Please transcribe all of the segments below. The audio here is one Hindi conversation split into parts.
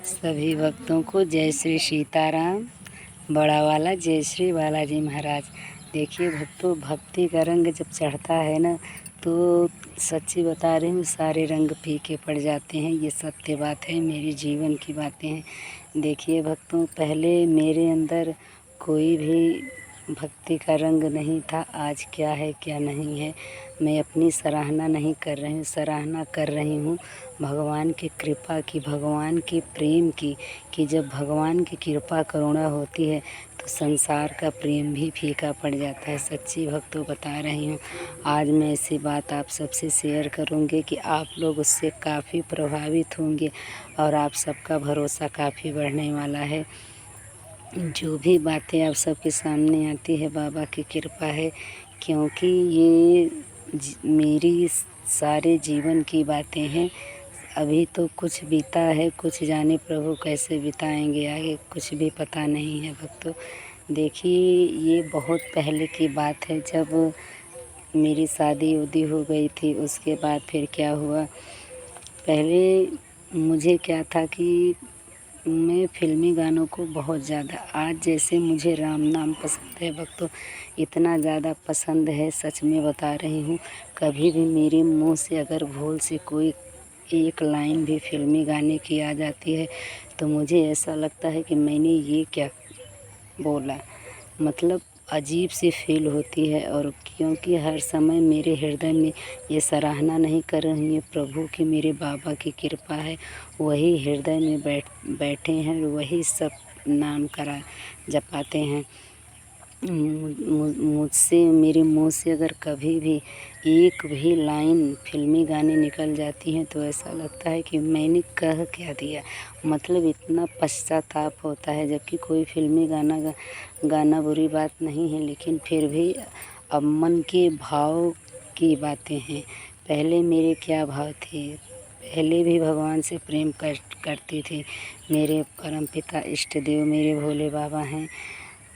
सभी भक्तों को जय श्री सीताराम। बड़ा वाला जय श्री बालाजी महाराज। देखिए भक्तों, भक्ति का रंग जब चढ़ता है ना, तो सच्ची बता रही हूँ, सारे रंग फीके पड़ जाते हैं। ये सत्य बात है, मेरे जीवन की बातें हैं। देखिए भक्तों, पहले मेरे अंदर कोई भी भक्ति का रंग नहीं था। आज क्या है क्या नहीं है, मैं अपनी सराहना नहीं कर रही हूँ, सराहना कर रही हूँ भगवान की कृपा की, भगवान के प्रेम की। कि जब भगवान की कृपा करुणा होती है तो संसार का प्रेम भी फीका पड़ जाता है। सच्ची भक्तों बता रही हूँ। आज मैं ऐसी बात आप सबसे शेयर करूँगी कि आप लोग उससे काफ़ी प्रभावित होंगे और आप सबका भरोसा काफ़ी बढ़ने वाला है। जो भी बातें आप सबके सामने आती है बाबा की कृपा है, क्योंकि ये मेरी सारे जीवन की बातें हैं। अभी तो कुछ बीता है, कुछ जाने प्रभु कैसे बिताएंगे आगे, कुछ भी पता नहीं है भक्तों। देखिए, ये बहुत पहले की बात है, जब मेरी शादी उदी हो गई थी। उसके बाद फिर क्या हुआ, पहले मुझे क्या था कि मैं फिल्मी गानों को बहुत ज़्यादा, आज जैसे मुझे राम नाम पसंद है भक्तों, इतना ज़्यादा पसंद है, सच में बता रही हूँ। कभी भी मेरे मुंह से अगर भूल से कोई एक लाइन भी फिल्मी गाने की आ जाती है तो मुझे ऐसा लगता है कि मैंने ये क्या बोला, मतलब अजीब सी फील होती है। और क्योंकि हर समय मेरे हृदय में ये सराहना नहीं कर रही है प्रभु की, मेरे बाबा की कृपा है, वही हृदय में बैठे हैं, वही सब नाम करा जपाते हैं। मुझसे, मेरे मुंह से अगर कभी भी एक भी लाइन फिल्मी गाने निकल जाती हैं तो ऐसा लगता है कि मैंने कह क्या दिया, मतलब इतना पश्चाताप होता है। जबकि कोई फिल्मी गाना बुरी बात नहीं है, लेकिन फिर भी अब मन के भाव की बातें हैं। पहले मेरे क्या भाव थे, पहले भी भगवान से प्रेम करती थी। मेरे परमपिता इष्ट देव मेरे भोले बाबा हैं,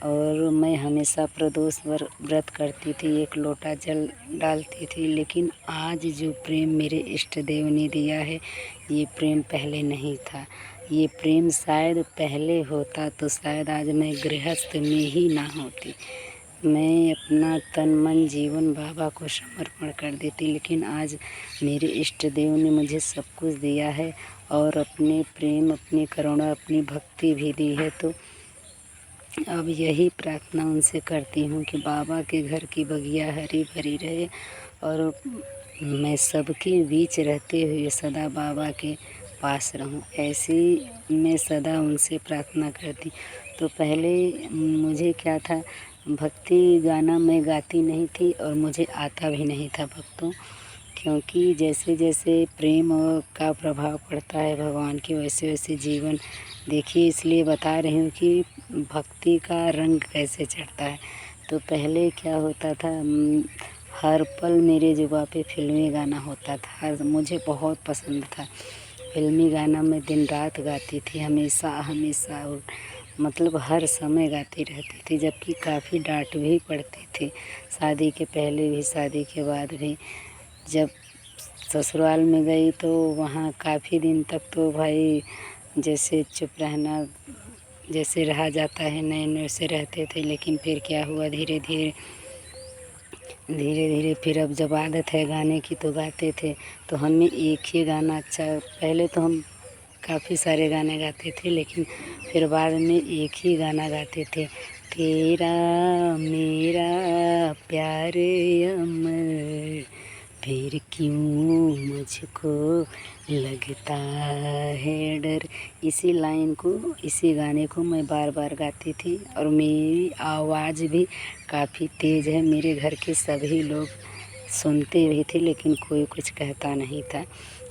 और मैं हमेशा प्रदोष व्रत करती थी, एक लोटा जल डालती थी। लेकिन आज जो प्रेम मेरे इष्ट देव ने दिया है, ये प्रेम पहले नहीं था। ये प्रेम शायद पहले होता तो शायद आज मैं गृहस्थ में ही ना होती। मैं अपना तन मन जीवन बाबा को समर्पण कर देती। लेकिन आज मेरे इष्ट देव ने मुझे सब कुछ दिया है, और अपने प्रेम, अपनी करुणा, अपनी भक्ति भी दी है। तो अब यही प्रार्थना उनसे करती हूँ कि बाबा के घर की बगिया हरी भरी रहे, और मैं सबके बीच रहते हुए सदा बाबा के पास रहूं। ऐसी मैं सदा उनसे प्रार्थना करती। तो पहले मुझे क्या था, भक्ति गाना मैं गाती नहीं थी और मुझे आता भी नहीं था भक्तों। क्योंकि जैसे जैसे प्रेम का प्रभाव पड़ता है भगवान के, वैसे वैसे जीवन। देखिए, इसलिए बता रही हूँ कि भक्ति का रंग कैसे चढ़ता है। तो पहले क्या होता था, हर पल मेरे जुबां पे फिल्मी गाना होता था। मुझे बहुत पसंद था फिल्मी गाना, मैं दिन रात गाती थी, हमेशा हमेशा, और मतलब हर समय गाती रहती थी। जबकि काफ़ी डांट भी पड़ती थी, शादी के पहले भी, शादी के बाद भी। जब ससुराल में गई तो वहाँ काफ़ी दिन तक तो भाई जैसे चुप रहना, जैसे रहा जाता है, नए नए से रहते थे। लेकिन फिर क्या हुआ, धीरे धीरे धीरे धीरे फिर अब जब आदत है गाने की तो गाते थे। तो हमें एक ही गाना अच्छा, पहले तो हम काफ़ी सारे गाने गाते थे, लेकिन फिर बाद में एक ही गाना गाते थे, तेरा मेरा प्यार अमर, फिर क्यों मुझको लगता है डर। इसी लाइन को, इसी गाने को मैं बार बार गाती थी, और मेरी आवाज़ भी काफ़ी तेज़ है। मेरे घर के सभी लोग सुनते भी थे, लेकिन कोई कुछ कहता नहीं था।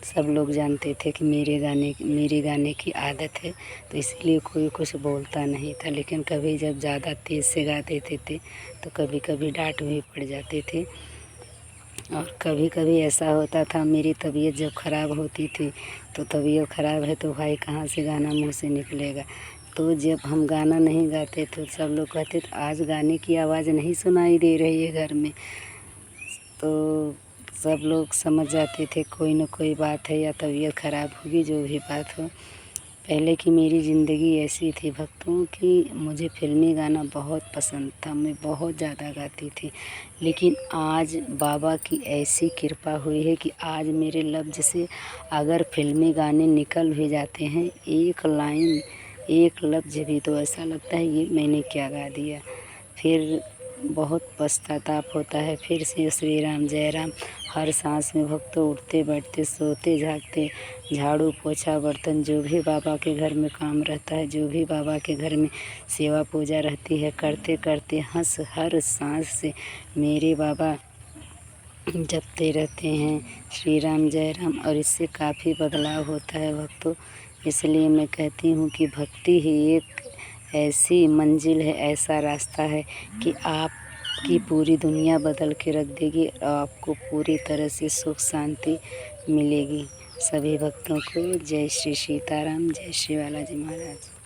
सब लोग जानते थे कि मेरे गाने की आदत है, तो इसलिए कोई कुछ बोलता नहीं था। लेकिन कभी जब ज़्यादा तेज़ से गा देते थे तो कभी कभी डांट भी पड़ जाते थे। और कभी कभी ऐसा होता था, मेरी तबीयत जब ख़राब होती थी, तो तबीयत ख़राब है तो भाई कहाँ से गाना मुँह से निकलेगा। तो जब हम गाना नहीं गाते तो सब लोग कहते थे, आज गाने की आवाज़ नहीं सुनाई दे रही है घर में। तो सब लोग समझ जाते थे कोई न कोई बात है, या तबीयत ख़राब होगी, जो भी बात हो। पहले की मेरी ज़िंदगी ऐसी थी भक्तों कि मुझे फ़िल्मी गाना बहुत पसंद था, मैं बहुत ज़्यादा गाती थी। लेकिन आज बाबा की ऐसी कृपा हुई है कि आज मेरे लफ्ज़ से अगर फ़िल्मी गाने निकल भी जाते हैं, एक लाइन, एक लफ्ज़ भी, तो ऐसा लगता है ये मैंने क्या गा दिया। फिर बहुत पश्चाताप होता है, फिर से श्री राम जय राम हर सांस में भक्तों उठते बैठते सोते जागते झाड़ू पोछा बर्तन जो भी बाबा के घर में काम रहता है, जो भी बाबा के घर में सेवा पूजा रहती है, करते करते हंस हर सांस से मेरे बाबा जपते रहते हैं श्री राम जय राम, और इससे काफ़ी बदलाव होता है भक्तों। इसलिए मैं कहती हूँ कि भक्ति ही एक ऐसी मंजिल है, ऐसा रास्ता है कि आपकी पूरी दुनिया बदल के रख देगी और आपको पूरी तरह से सुख शांति मिलेगी। सभी भक्तों को जय श्री सीताराम, जय श्री बालाजी महाराज।